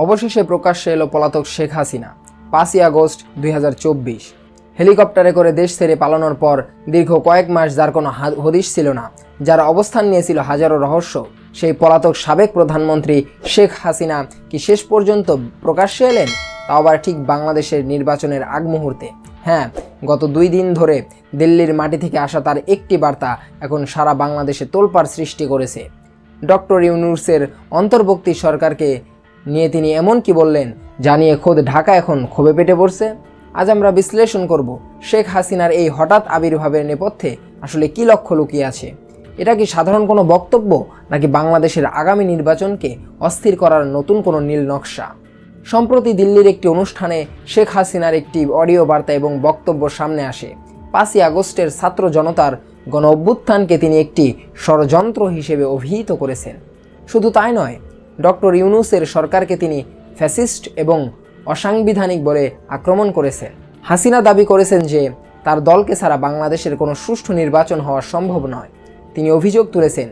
অবশেষে প্রকাশ্যে এলো পলাতক শেখ হাসিনা। 5ই আগস্ট 2024। হেলিকপ্টারে করে দেশ ছেড়ে পালানোর পর দীর্ঘ কয়েক মাস যার কোনো হদিশ ছিল না, যার অবস্থান নিয়েছিল হাজারো রহস্য, সেই পলাতক সাবেক প্রধানমন্ত্রী শেখ হাসিনা কি শেষ পর্যন্ত প্রকাশ্যে এলেন? তাও আবার ঠিক বাংলাদেশের নির্বাচনের আগ মুহূর্তে। হ্যাঁ, গত 2 দিন ধরে দিল্লির মাটি থেকে আসা তার একটি বার্তা এখন সারা বাংলাদেশে তোলপাড় সৃষ্টি করেছে। ডক্টর ইউনূসের অন্তর্বর্তী সরকারকে নিয়ে তিনি এমন কি বললেন, জানিয়ে খোদ ঢাকা এখন ক্ষোভে পেটে পড়ছে। আজ আমরা বিশ্লেষণ করব শেখ হাসিনার এই হঠাৎ আবির্ভাবের নেপথ্যে আসলে কি লক্ষ্য লুকিয়ে আছে। এটা কি সাধারণ কোনো বক্তব্য, নাকি বাংলাদেশের আগামী নির্বাচনকে অস্থির করার নতুন কোনো নীল নকশা? সম্প্রতি দিল্লির একটি অনুষ্ঠানে শেখ হাসিনার একটি অডিও বার্তা এবং বক্তব্য সামনে আসে। 5ই আগস্টের ছাত্র জনতার গণ অভ্যুত্থানকে তিনি একটি ষড়যন্ত্র হিসেবে অভিহিত করেছেন। শুধু তাই নয়, ডক্টর ইউনূসের সরকারকে তিনি ফ্যাসিস্ট এবং অসাংবিধানিক বলে আক্রমণ করেছেন। হাসিনা দাবি করেছেন যে তার দলকে ছাড়া বাংলাদেশের কোনো সুষ্ঠু নির্বাচন হওয়া সম্ভব নয়। তিনি অভিযোগ তুলেছেন,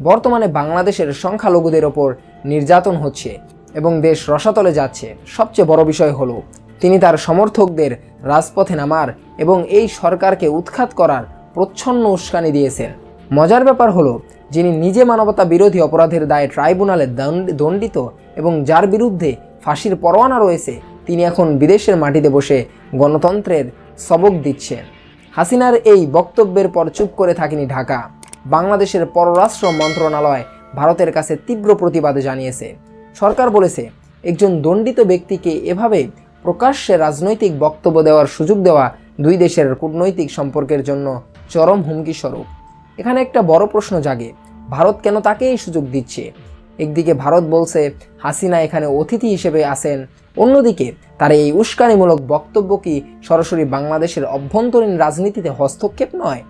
বর্তমানে বাংলাদেশের সংখ্যালঘুদের ওপর নির্যাতন হচ্ছে এবং দেশ রসাতলে যাচ্ছে। সবচেয়ে বড় বিষয় হলো, তিনি তার সমর্থকদের রাজপথে নামার এবং এই সরকারকে উৎখাত করার প্রচ্ছন্ন উস্কানি দিয়েছেন। মজার ব্যাপার হলো, যিনি নিজে মানবতা বিরোধী অপরাধের দায়ে ট্রাইব্যুনালে দণ্ডিত এবং যার বিরুদ্ধে ফাঁসির পরোয়ানা রয়েছে, তিনি এখন বিদেশের মাটিতে বসে গণতন্ত্রের সবক দিচ্ছেন। হাসিনার এই বক্তব্যের পর চুপ করে থাকেনি ঢাকা। বাংলাদেশের পররাষ্ট্র মন্ত্রণালয় ভারতের কাছে তীব্র প্রতিবাদ জানিয়েছে। সরকার বলেছে, একজন দণ্ডিত ব্যক্তিকে এভাবে প্রকাশ্যে রাজনৈতিক বক্তব্য দেওয়ার সুযোগ দেওয়া 2 দেশের কূটনৈতিক সম্পর্কের জন্য চরম হুমকি স্বরূপ। এখানে একটা বড় প্রশ্ন জাগে, ভারত কেন তাকে এই সুযোগ দিচ্ছে? একদিকে ভারত বলছে হাসিনা এখানে অতিথি হিসেবে আসেন, অন্যদিকে তার এই উস্কানিমূলক বক্তব্য কি সরাসরি বাংলাদেশের অভ্যন্তরীণ রাজনীতিতে হস্তক্ষেপ নয়?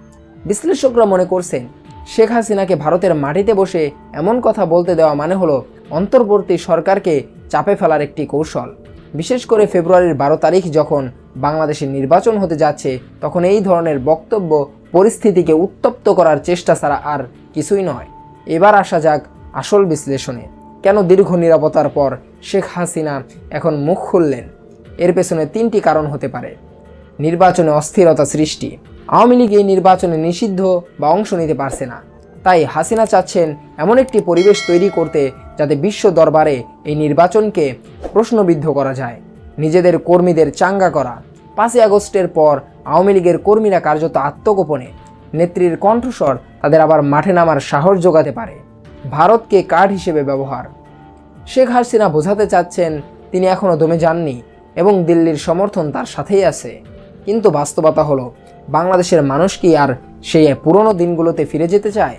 বিশ্লেষকরা মনে করছেন, শেখ হাসিনাকে ভারতের মাটিতে বসে এমন কথা বলতে দেওয়া মানে হলো অন্তর্বর্তী সরকারকে চাপে ফেলার একটি কৌশল। বিশেষ করে ফেব্রুয়ারির 12 তারিখ যখন বাংলাদেশের নির্বাচন হতে যাচ্ছে, তখন এই ধরনের বক্তব্য পরিস্থিতিকে উত্তপ্ত করার চেষ্টা ছাড়া আর কিছুই নয়। এবার আসা যাক আসল বিশ্লেষণে। কেন দীর্ঘ নীরবতার পর শেখ হাসিনা এখন মুখ খুললেন? এর পেছনে 3টি কারণ হতে পারে। নির্বাচনে অস্থিরতা সৃষ্টি। আওয়ামী লীগ এই নির্বাচনে নিষিদ্ধ বা অংশ নিতে পারছে না, তাই হাসিনা চাচ্ছেন এমন একটি পরিবেশ তৈরি করতে যাতে বিশ্ব দরবারে এই নির্বাচনকে প্রশ্নবিদ্ধ করা যায়। নিজেদের কর্মীদের চাঙ্গা করা। 5ই আগস্টের পর আওয়ামী লীগের কর্মীরা কার্যত আত্মগোপনে। নেত্রীর কণ্ঠস্বর তাদের আবার মাঠে নামার সাহস যোগাতে পারে। ভারতকে কার্ড হিসেবে ব্যবহার। শেখ হাসিনা বোঝাতে চাচ্ছেন তিনি এখনও দমে যাননি এবং দিল্লির সমর্থন তার সাথেই আছে। কিন্তু বাস্তবতা হলো, বাংলাদেশের মানুষ কি আর সেই পুরনো দিনগুলোতে ফিরে যেতে চায়?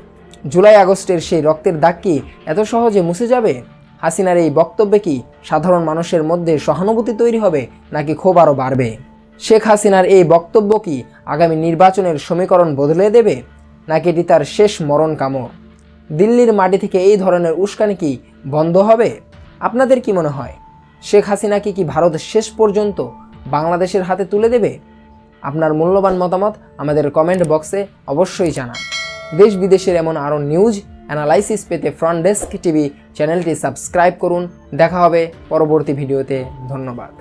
জুলাই আগস্টের সেই রক্তের দাগ কি এত সহজে মুছে যাবে? হাসিনার এই বক্তব্যে কি সাধারণ মানুষের মধ্যে সহানুভূতি তৈরি হবে, নাকি ক্ষোভ আরও বাড়বে? শেখ হাসিনার এই বক্তব্য কি আগামী নির্বাচনের সমীকরণ বদলে দেবে, নাকি এটি তার শেষ মরণ কামড়? দিল্লির মাটি থেকে এই ধরনের উস্কানি কি বন্ধ হবে? আপনাদের কি মনে হয়, শেখ হাসিনাকে কি ভারত শেষ পর্যন্ত বাংলাদেশের হাতে তুলে দেবে? আপনার মূল্যবান মতামত আমাদের কমেন্ট বক্সে অবশ্যই জানান। দেশ বিদেশের এমন আরও নিউজ অ্যানালাইসিস পেতে ফ্রন্ট ডেস্ক টিভি চ্যানেলটি সাবস্ক্রাইব করুন। দেখা হবে পরবর্তী ভিডিওতে। ধন্যবাদ।